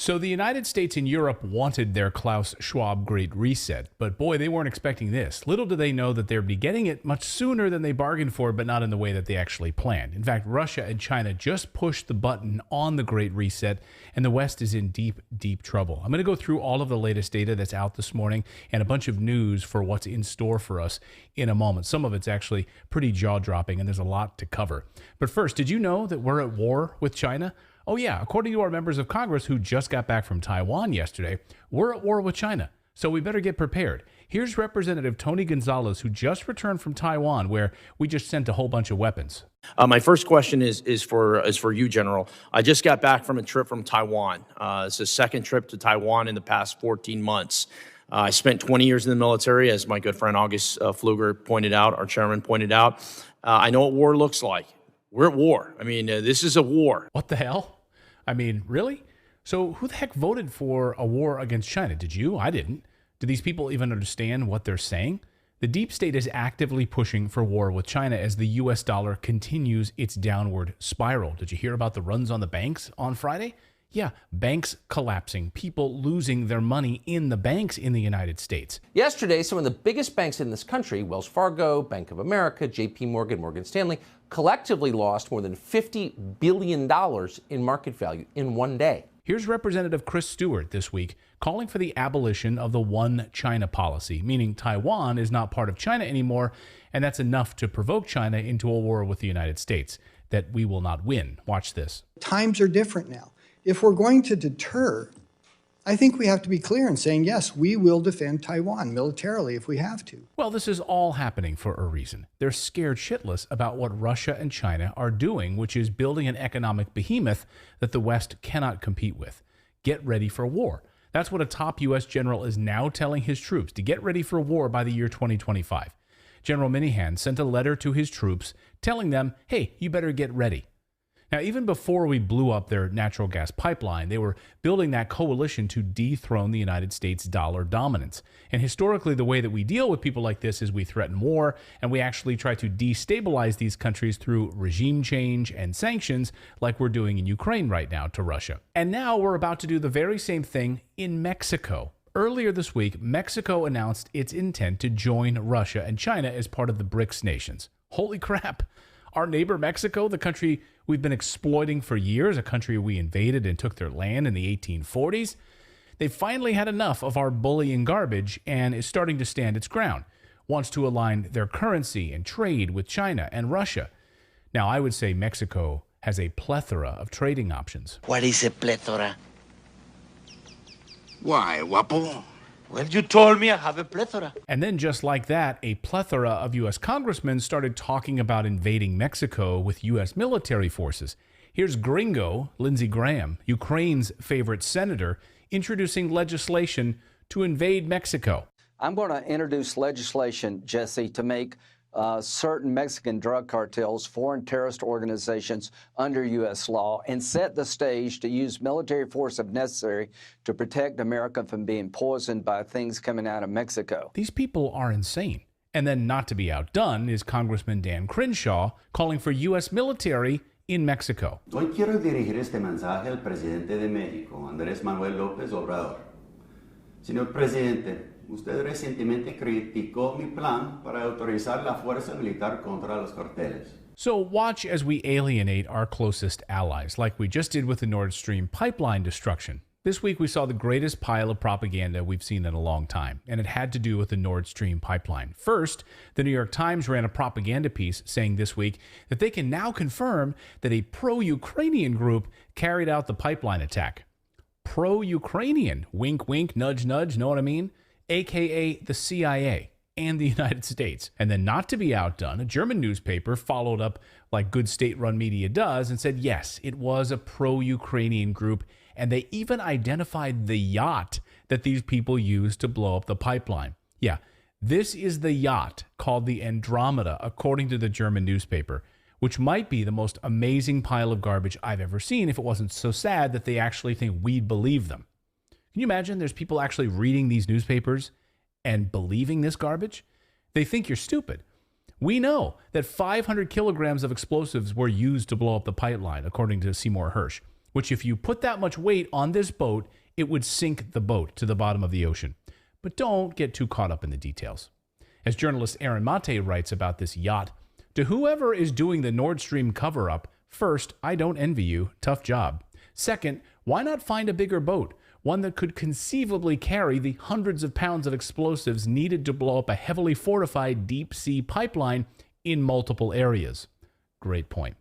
So the United States and Europe wanted their Klaus Schwab Great Reset, but boy, they weren't expecting this. Little did they know that they'd be getting it much sooner than they bargained for, but not in the way that they actually planned. In fact, Russia and China just pushed the button on the Great Reset, and the West is in deep, deep trouble. I'm going to go through all of the latest data that's out this morning and a bunch of news for what's in store for us in a moment. Some of it's actually pretty jaw-dropping, and there's a lot to cover. But first, did you know that we're at war with China? Oh yeah, according to our members of Congress who just got back from Taiwan yesterday, we're at war with China, so we better get prepared. Here's Representative Tony Gonzalez, who just returned from Taiwan, where we just sent a whole bunch of weapons. My first question is for you, General. I just got back from a trip from Taiwan. It's the second trip to Taiwan in the past 14 months. I spent 20 years in the military, as my good friend August Pfluger pointed out, our chairman pointed out. I know what war looks like. We're at war. I mean, this is a war. What the hell? I mean, really? So who the heck voted for a war against China? Did you? I didn't. Do these people even understand what they're saying? The deep state is actively pushing for war with China as the U.S. dollar continues its downward spiral. Did you hear about the runs on the banks on Friday? Yeah, banks collapsing, people losing their money in the banks in the United States. Yesterday, some of the biggest banks in this country, Wells Fargo, Bank of America, JP Morgan, Morgan Stanley, collectively lost more than $50 billion in market value in one day. Here's Representative Chris Stewart this week calling for the abolition of the one China policy, meaning Taiwan is not part of China anymore, and that's enough to provoke China into a war with the United States that we will not win. Watch this. Times are different now. If we're going to deter, I think we have to be clear in saying, yes, we will defend Taiwan militarily if we have to. Well, this is all happening for a reason. They're scared shitless about what Russia and China are doing, which is building an economic behemoth that the West cannot compete with. Get ready for war. That's what a top U.S. general is now telling his troops, to get ready for war by the year 2025. General Minihan sent a letter to his troops telling them, hey, you better get ready. Now, even before we blew up their natural gas pipeline, they were building that coalition to dethrone the United States' dollar dominance. And historically, the way that we deal with people like this is we threaten war, and we actually try to destabilize these countries through regime change and sanctions, like we're doing in Ukraine right now to Russia. And now we're about to do the very same thing in Mexico. Earlier this week, Mexico announced its intent to join Russia and China as part of the BRICS nations. Holy crap! Our neighbor Mexico, the country we've been exploiting for years, a country we invaded and took their land in the 1840s, they finally had enough of our bullying garbage and is starting to stand its ground, wants to align their currency and trade with China and Russia. Now, I would say Mexico has a plethora of trading options. What is a plethora? Why, guapo? Well, you told me I have a plethora. And then just like that, a plethora of U.S. congressmen started talking about invading Mexico with U.S. military forces. Here's Gringo, Lindsey Graham, Ukraine's favorite senator, introducing legislation to invade Mexico. I'm going to introduce legislation, Jesse, to make certain Mexican drug cartels, foreign terrorist organizations under U.S. law, and set the stage to use military force if necessary to protect America from being poisoned by things coming out of Mexico. These people are insane. And then, not to be outdone, is Congressman Dan Crenshaw calling for U.S. military in Mexico. Hoy quiero dirigir este mensaje al presidente de México, Andrés Manuel López Obrador. Señor presidente, usted recientemente criticó mi plan para autorizar la fuerza militar contra los carteles. So watch as we alienate our closest allies, like we just did with the Nord Stream pipeline destruction. This week we saw the greatest pile of propaganda we've seen in a long time, and it had to do with the Nord Stream pipeline. First, the New York Times ran a propaganda piece saying this week that they can now confirm that a pro-Ukrainian group carried out the pipeline attack. Pro-Ukrainian, wink, wink, nudge, nudge, know what I mean? AKA the CIA and the United States. And then, not to be outdone, a German newspaper followed up like good state-run media does and said, yes, it was a pro-Ukrainian group, and they even identified the yacht that these people used to blow up the pipeline. Yeah, this is the yacht called the Andromeda, according to the German newspaper, which might be the most amazing pile of garbage I've ever seen if it wasn't so sad that they actually think we'd believe them. Can you imagine there's people actually reading these newspapers and believing this garbage? They think you're stupid. We know that 500 kilograms of explosives were used to blow up the pipeline, according to Seymour Hersh. which if you put that much weight on this boat, it would sink the boat to the bottom of the ocean. But don't get too caught up in the details. As journalist Aaron Mate writes about this yacht, to whoever is doing the Nord Stream cover-up, first, I don't envy you, tough job. Second, why not find a bigger boat, one that could conceivably carry the hundreds of pounds of explosives needed to blow up a heavily fortified deep-sea pipeline in multiple areas? Great point.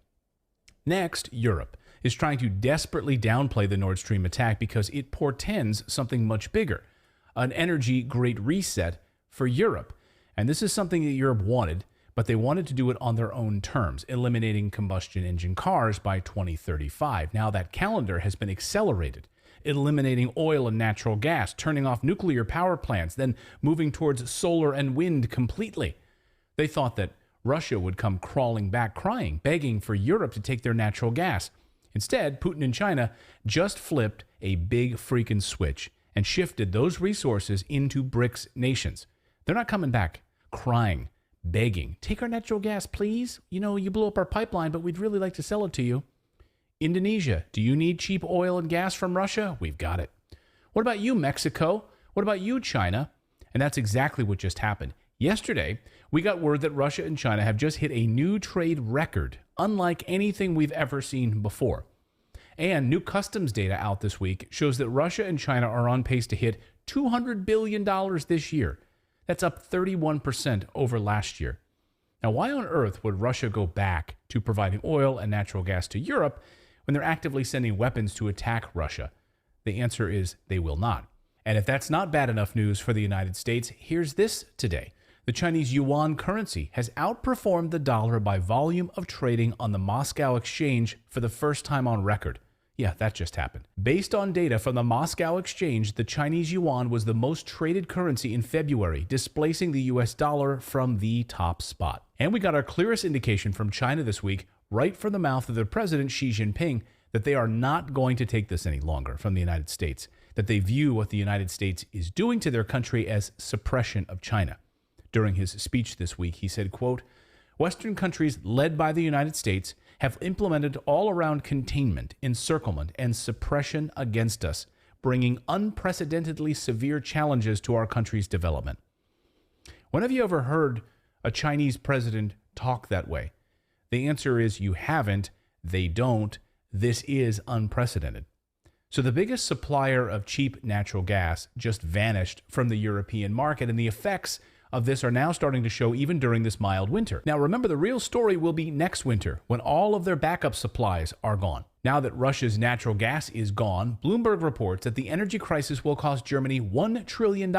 Next, Europe is trying to desperately downplay the Nord Stream attack because it portends something much bigger, an energy great reset for Europe. And this is something that Europe wanted, but they wanted to do it on their own terms, eliminating combustion engine cars by 2035. Now that calendar has been accelerated, eliminating oil and natural gas, turning off nuclear power plants, then moving towards solar and wind completely. They thought that Russia would come crawling back crying, begging for Europe to take their natural gas. Instead, Putin and China just flipped a big freaking switch and shifted those resources into BRICS nations. They're not coming back crying, begging, take our natural gas, please. You know, you blew up our pipeline, but we'd really like to sell it to you. Indonesia, do you need cheap oil and gas from Russia? We've got it. What about you, Mexico? What about you, China? And that's exactly what just happened. Yesterday, we got word that Russia and China have just hit a new trade record, unlike anything we've ever seen before. And new customs data out this week shows that Russia and China are on pace to hit $200 billion this year. That's up 31% over last year. Now, why on earth would Russia go back to providing oil and natural gas to Europe when they're actively sending weapons to attack Russia? The answer is they will not. And if that's not bad enough news for the United States, here's this today. The Chinese yuan currency has outperformed the dollar by volume of trading on the Moscow exchange for the first time on record. Yeah, that just happened. Based on data from the Moscow exchange, the Chinese yuan was the most traded currency in February, displacing the US dollar from the top spot. And we got our clearest indication from China this week, right from the mouth of their president Xi Jinping, that they are not going to take this any longer from the United States, that they view what the United States is doing to their country as suppression of China. During his speech this week, he said, quote, Western countries led by the United States have implemented all-around containment, encirclement, and suppression against us, bringing unprecedentedly severe challenges to our country's development. When have you ever heard a Chinese president talk that way? The answer is you haven't, they don't, this is unprecedented. So the biggest supplier of cheap natural gas just vanished from the European market, and the effects of this are now starting to show even during this mild winter. Now remember, the real story will be next winter when all of their backup supplies are gone. Now that Russia's natural gas is gone, Bloomberg reports that the energy crisis will cost Germany $1 trillion.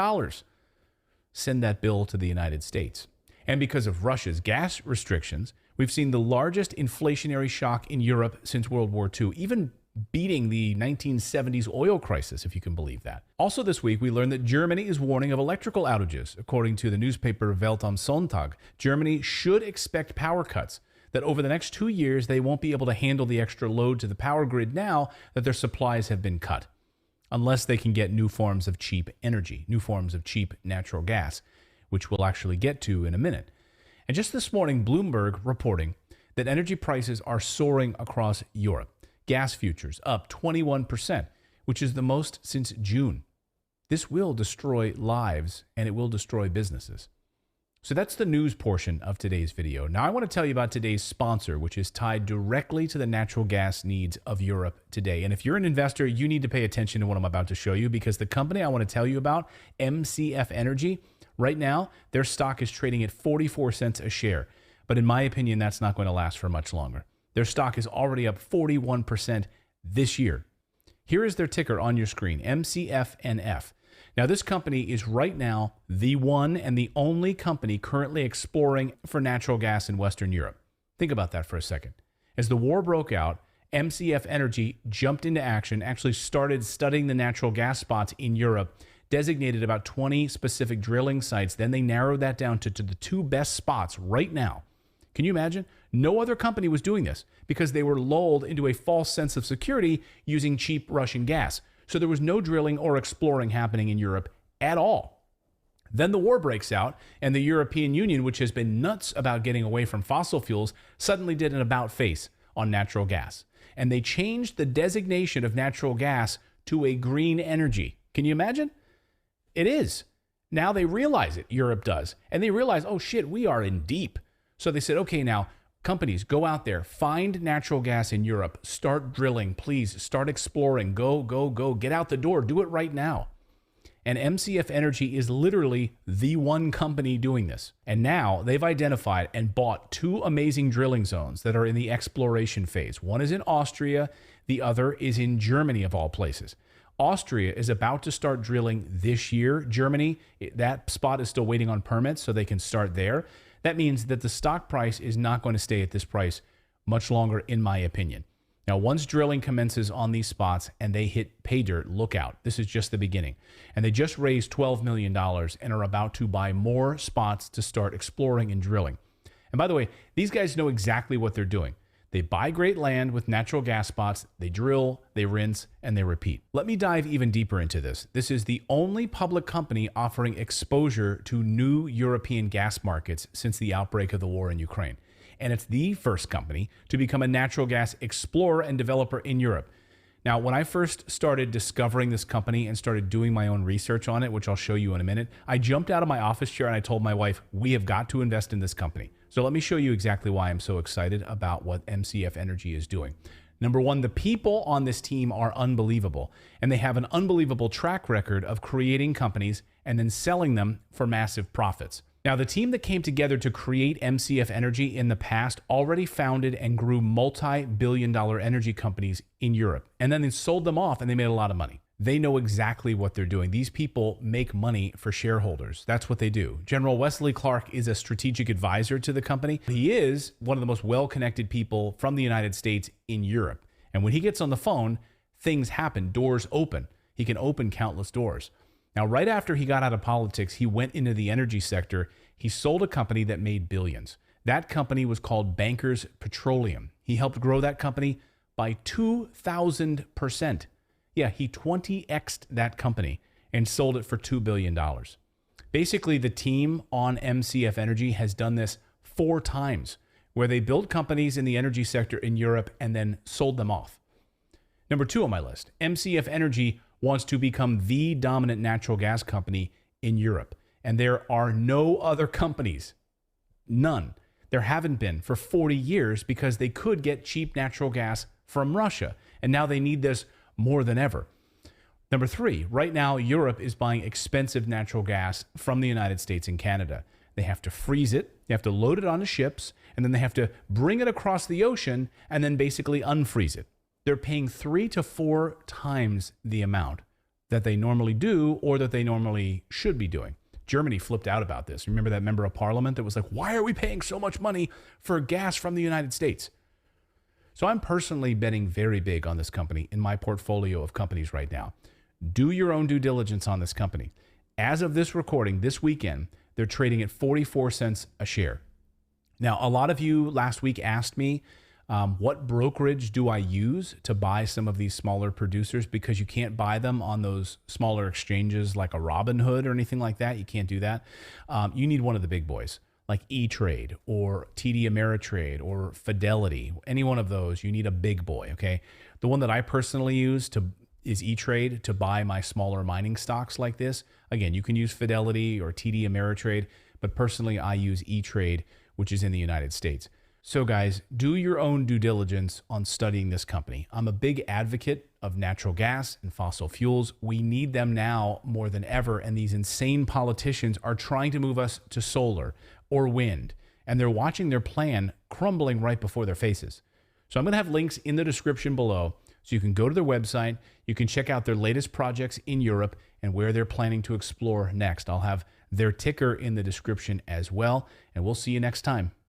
Send that bill to the United States. And because of Russia's gas restrictions, we've seen the largest inflationary shock in Europe since World War II, even beating the 1970s oil crisis, if you can believe that. Also this week, we learned that Germany is warning of electrical outages. According to the newspaper Welt am Sonntag, Germany should expect power cuts, that over the next 2 years, they won't be able to handle the extra load to the power grid now that their supplies have been cut, unless they can get new forms of cheap energy, new forms of cheap natural gas, which we'll actually get to in a minute. And just this morning, Bloomberg reporting that energy prices are soaring across Europe. Gas futures up 21%, which is the most since June. This will destroy lives and it will destroy businesses. So that's the news portion of today's video. Now I want to tell you about today's sponsor, which is tied directly to the natural gas needs of Europe today. And if you're an investor, you need to pay attention to what I'm about to show you, because the company I want to tell you about, MCF Energy, right now, their stock is trading at 44 cents a share. But in my opinion, that's not going to last for much longer. Their stock is already up 41% this year. Here is their ticker on your screen, MCFNF. Now, this company is right now the one and the only company currently exploring for natural gas in Western Europe. Think about that for a second. As the war broke out, MCF Energy jumped into action, actually started studying the natural gas spots in Europe, designated about 20 specific drilling sites. Then they narrowed that down to the 2 best spots right now. Can you imagine? No other company was doing this because they were lulled into a false sense of security using cheap Russian gas. So there was no drilling or exploring happening in Europe at all. Then the war breaks out, and the European Union, which has been nuts about getting away from fossil fuels, suddenly did an about-face on natural gas. and they changed the designation of natural gas to a green energy. Can you imagine? It is. Now they realize it, Europe does, and they realize, oh shit, we are in deep. So they said, okay, now companies, go out there, find natural gas in Europe, start drilling, please, start exploring, go, get out the door, do it right now. And MCF Energy is literally the one company doing this. And now they've identified and bought 2 amazing drilling zones that are in the exploration phase. One is in Austria, the other is in Germany, of all places. Austria is about to start drilling this year. Germany, that spot is still waiting on permits, so they can start there. That means that the stock price is not going to stay at this price much longer, in my opinion. Now, once drilling commences on these spots and they hit pay dirt, look out. This is just the beginning. And they just raised $12 million and are about to buy more spots to start exploring and drilling. And by the way, these guys know exactly what they're doing. They buy great land with natural gas spots, they drill, they rinse, and they repeat. Let me dive even deeper into this. This is the only public company offering exposure to new European gas markets since the outbreak of the war in Ukraine. And it's the first company to become a natural gas explorer and developer in Europe. Now, when I first started discovering this company and started doing my own research on it, which I'll show you in a minute, I jumped out of my office chair and I told my wife, we have got to invest in this company. So let me show you exactly why I'm so excited about what MCF Energy is doing. Number one, the people on this team are unbelievable, and they have an unbelievable track record of creating companies and then selling them for massive profits. Now, the team that came together to create MCF Energy in the past already founded and grew multi-billion-dollar energy companies in Europe, and then they sold them off and they made a lot of money. They know exactly what they're doing. These people make money for shareholders. That's what they do. General Wesley Clark is a strategic advisor to the company. He is one of the most well-connected people from the United States in Europe. And when he gets on the phone, things happen, doors open. He can open countless doors. Now, right after he got out of politics, he went into the energy sector. He sold a company that made billions. That company was called Bankers Petroleum. He helped grow that company by 2,000%. Yeah, he 20x'd that company and sold it for $2 billion. Basically, the team on MCF Energy has done this 4 times, where they built companies in the energy sector in Europe and then sold them off. Number 2 on my list, MCF Energy wants to become the dominant natural gas company in Europe. And there are no other companies, none. There haven't been for 40 years because they could get cheap natural gas from Russia. And now they need this more than ever. Number 3, right now, Europe is buying expensive natural gas from the United States and Canada. They have to freeze it, they have to load it onto ships, and then they have to bring it across the ocean and then basically unfreeze it. They're paying 3 to 4 times the amount that they normally do or that they normally should be doing. Germany flipped out about this. Remember that member of parliament that was like, why are we paying so much money for gas from the United States? So I'm personally betting very big on this company in my portfolio of companies right now. Do your own due diligence on this company. As of this recording, this weekend, they're trading at 44 cents a share. Now, a lot of you last week asked me, what brokerage do I use to buy some of these smaller producers? Because you can't buy them on those smaller exchanges like a Robinhood or anything like that. You can't do that. You need one of the big boys like E-Trade or TD Ameritrade or Fidelity. Any one of those, you need a big boy, okay? The one that I personally use is E-Trade to buy my smaller mining stocks like this. Again, you can use Fidelity or TD Ameritrade, but personally I use E-Trade, which is in the United States. So guys, do your own due diligence on studying this company. I'm a big advocate of natural gas and fossil fuels. We need them now more than ever, and these insane politicians are trying to move us to solar or wind, and they're watching their plan crumbling right before their faces. So I'm going to have links in the description below so you can go to their website, you can check out their latest projects in Europe and where they're planning to explore next. I'll have their ticker in the description as well, and we'll see you next time.